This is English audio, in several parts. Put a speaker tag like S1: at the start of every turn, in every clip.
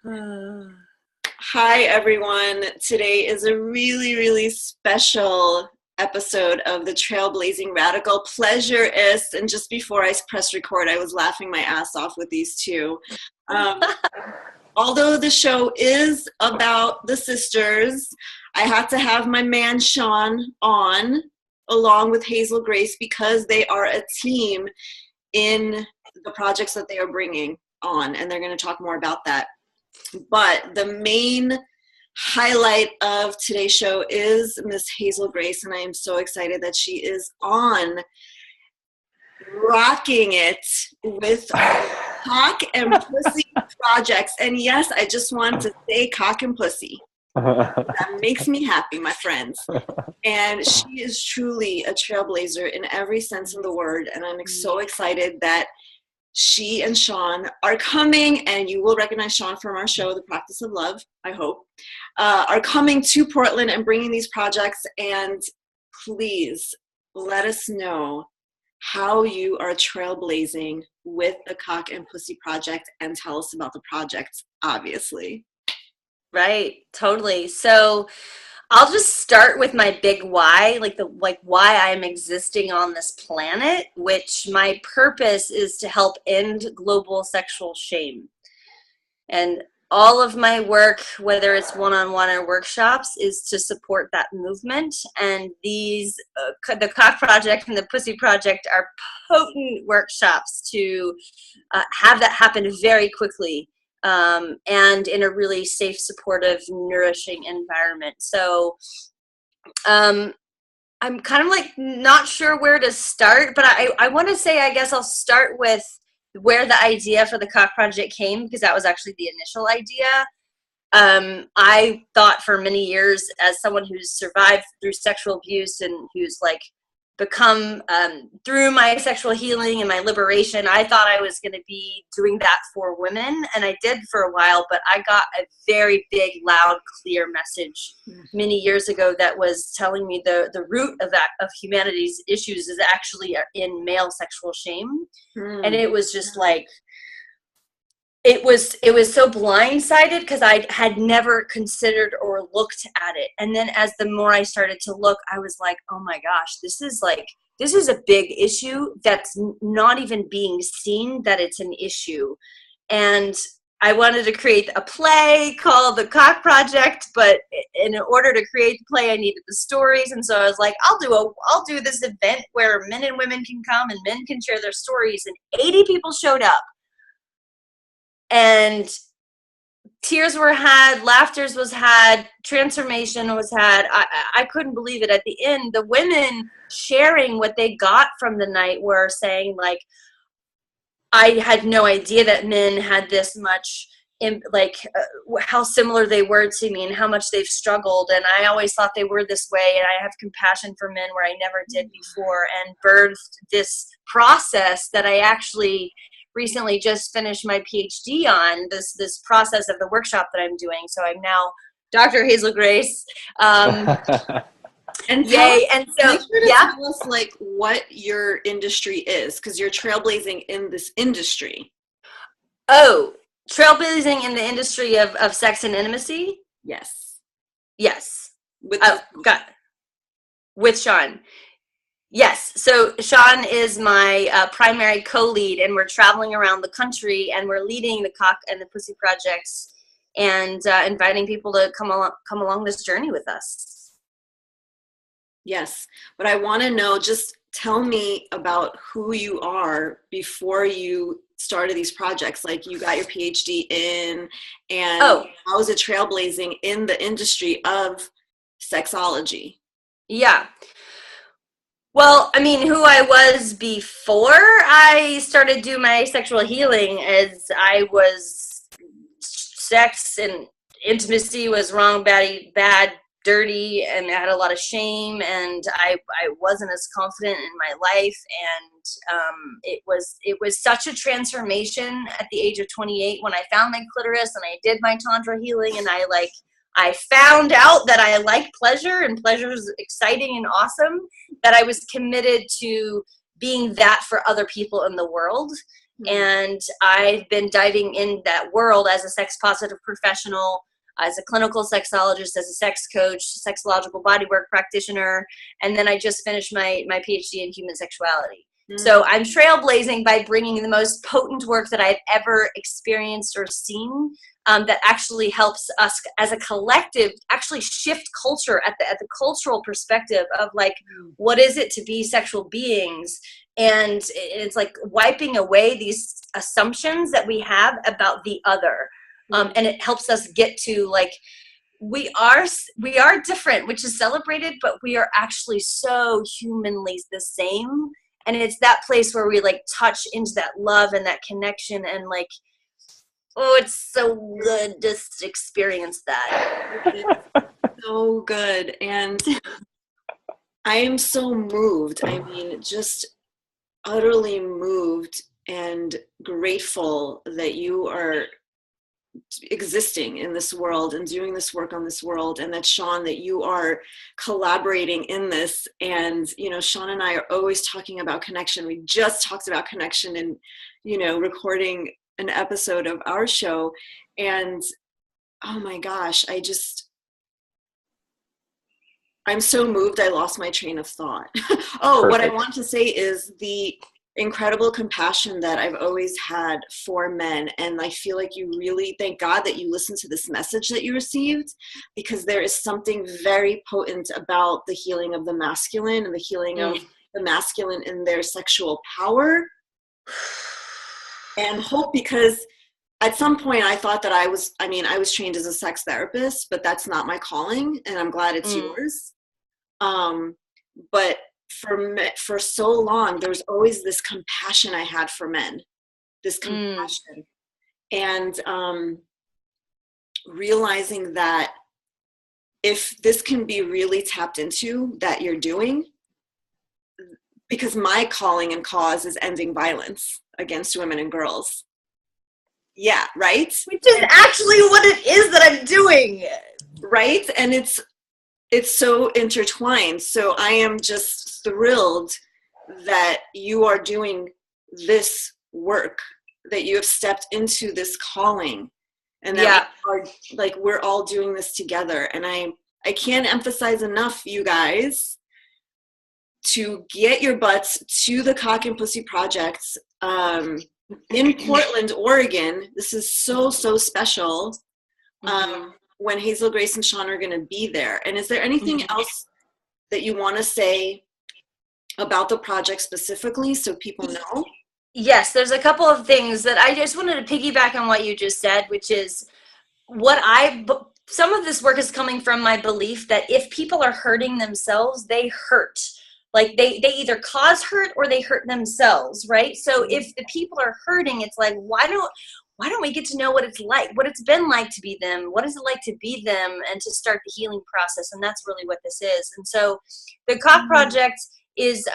S1: Hi, everyone. Today is a really, really special episode of the Trailblazing Radical Pleasure-ist. And just before I press record, I was laughing my ass off with these two. Um, Although the show is about the sisters, I had to have my man Sean on along with Hazel-Grace because they are a team in the projects that they are bringing on, and they're going to talk more about that. But the main highlight of today's show is Miss Hazel-Grace, and I am so excited that she is on, rocking it with cock and pussy projects. And yes, I just want to say cock and pussy. That makes me happy, my friends. And she is truly a trailblazer in every sense of the word, and I'm so excited that she and Sean are coming, and you will recognize Sean from our show, The Practice of Love, I hope, are coming to Portland and bringing these projects. And please let us know how you are trailblazing with the Cock and Pussy Project, and tell us about the projects, obviously.
S2: Right, totally. So I'll just start with my big why, like why I'm existing on this planet, which my purpose is to help end global sexual shame. And all of my work, whether it's one-on-one or workshops, is to support that movement. And these, the Cock Project and the Pussy Project, are potent workshops to have that happen very quickly. And in a really safe, supportive, nourishing environment. So I'm kind of like not sure where to start, but I want to say, I guess I'll start with where the idea for the Cock Project came, because that was actually the initial idea. I thought for many years, as someone who's survived through sexual abuse and who's like become through my sexual healing and my liberation, I thought I was going to be doing that for women, and I did for a while, but I got a very big, loud, clear message many years ago that was telling me the root of humanity's issues is actually in male sexual shame. And it was just like, it was so blindsided because I had never considered or looked at it. And then as the more I started to look, I was like, oh my gosh, this is a big issue that's not even being seen that it's an issue. And I wanted to create a play called The Cock Project, but in order to create the play, I needed the stories. And so I was like, I'll do this event where men and women can come and men can share their stories. And 80 people showed up. And tears were had, laughters was had, transformation was had. I couldn't believe it. At the end, the women sharing what they got from the night were saying, like, I had no idea that men had this much, how similar they were to me and how much they've struggled. And I always thought they were this way. And I have compassion for men where I never did before, and birthed this process that I actually recently just finished my PhD on, this process of the workshop that I'm doing. So I'm now Dr. Hazel-Grace.
S1: And
S2: yay! And so,
S1: make sure to tell us like what your industry is, because you're trailblazing in this industry.
S2: Oh, trailblazing in the industry of sex and intimacy?
S1: Yes.
S2: With Sean. Yes, so Sean is my primary co-lead, and we're traveling around the country, and we're leading the Cock and the Pussy projects, and inviting people to come along this journey with us.
S1: Yes, but I want to know, just tell me about who you are before you started these projects. Like, you got your PhD in, and how is it trailblazing in the industry of sexology?
S2: Yeah. Well, I mean, who I was before I started doing my sexual healing is sex and intimacy was wrong, bad, dirty, and I had a lot of shame, and I wasn't as confident in my life, and it was such a transformation at the age of 28 when I found my clitoris and I did my tantra healing, and I found out that I like pleasure, and pleasure is exciting and awesome, that I was committed to being that for other people in the world. And I've been diving in that world as a sex positive professional, as a clinical sexologist, as a sex coach, sexological bodywork practitioner, and then I just finished my PhD in human sexuality. So I'm trailblazing by bringing the most potent work that I've ever experienced or seen, that actually helps us as a collective actually shift culture at the cultural perspective of like, what is it to be sexual beings? And it's like wiping away these assumptions that we have about the other. And it helps us get to like, we are different, which is celebrated, but we are actually so humanly the same. And it's that place where we like touch into that love and that connection, and like, oh, it's so good just to experience that.
S1: It's so good. And I am so moved. I mean, just utterly moved and grateful that you are existing in this world and doing this work on this world, and that Sean, that you are collaborating in this. And you know, Sean and I are always talking about connection. We just talked about connection and, you know, recording an episode of our show, and oh my gosh, I'm so moved I lost my train of thought. Oh, what I want to say is the incredible compassion that I've always had for men. And I feel like you really, thank God that you listened to this message that you received, because there is something very potent about the healing of the masculine and the healing of the masculine in their sexual power and hope. Because at some point I thought that I was trained as a sex therapist, but that's not my calling, and I'm glad it's yours. But for so long, there was always this compassion I had for men, this compassion, and realizing that if this can be really tapped into, that you're doing, because my calling and cause is ending violence against women and girls. Yeah, right?
S2: Which is actually what it is that I'm doing.
S1: Right? And it's so intertwined. So I am just thrilled that you are doing this work, that you have stepped into this calling, and that we're all doing this together. And I can't emphasize enough, you guys, to get your butts to the Cock and Pussy Projects in Portland, Oregon. This is so special. When Hazel-Grace and Sean are going to be there. And is there anything else that you want to say about the project specifically so people know?
S2: Yes, there's a couple of things that I just wanted to piggyback on what you just said, which is some of this work is coming from my belief that if people are hurting themselves, they hurt. Like they either cause hurt or they hurt themselves, right? So if the people are hurting, it's like, why don't we get to know what it's been like to be them? What is it like to be them, and to start the healing process? And that's really what this is. And so the Cock Project is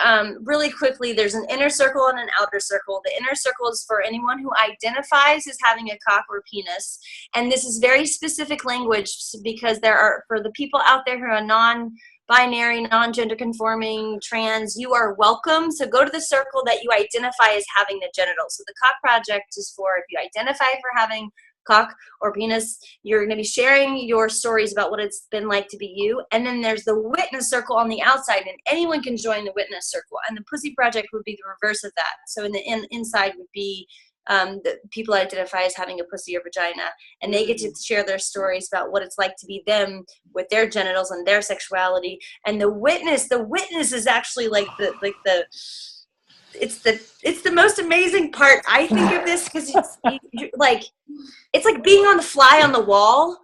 S2: really quickly, there's an inner circle and an outer circle. The inner circle is for anyone who identifies as having a cock or penis. And this is very specific language, because for the people out there who are non-binary, non-gender conforming, trans, you are welcome. So go to the circle that you identify as having the genitals. So the Cock Project is for if you identify for having cock or penis, you're going to be sharing your stories about what it's been like to be you. And then there's the witness circle on the outside, and anyone can join the witness circle. And the Pussy Project would be the reverse of that. So in the inside would be the people identify as having a pussy or vagina, and they get to share their stories about what it's like to be them with their genitals and their sexuality. And the witness is actually like it's the most amazing part, I think, of this, because it's like being on the fly on the wall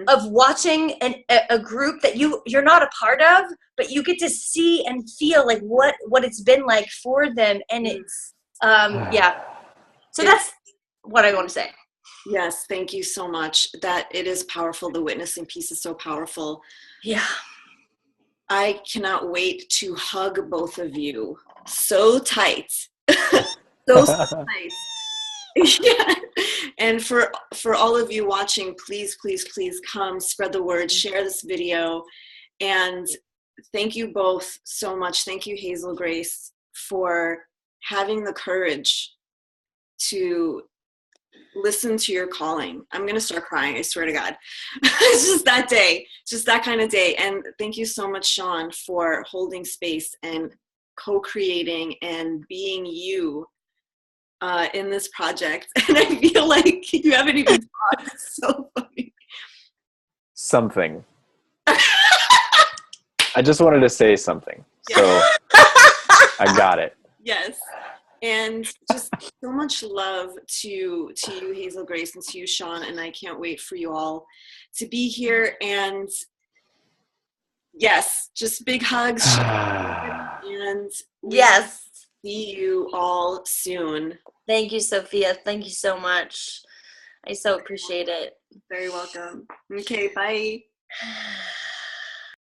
S2: of watching a group that you're not a part of, but you get to see and feel like what it's been like for them. And it's so that's what I want to say.
S1: Yes, thank you so much. That it is powerful. The witnessing piece is so powerful.
S2: Yeah.
S1: I cannot wait to hug both of you so tight. so tight. Yeah. And for all of you watching, please come, spread the word, share this video. And thank you both so much. Thank you, Hazel-Grace, for having the courage to listen to your calling. I'm going to start crying, I swear to God. It's just that day, just that kind of day. And thank you so much, Sean, for holding space and co-creating and being you in this project. And I feel like you haven't even talked. It's so funny.
S3: Something. I just wanted to say something. So I got it.
S1: Yes. And just so much love to you, Hazel-Grace, and to you, Sean. And I can't wait for you all to be here. And yes, just big hugs. And
S2: yes,
S1: see you all soon.
S2: Thank you, Sophia. Thank you so much. I so appreciate it.
S1: Very welcome. Okay, bye.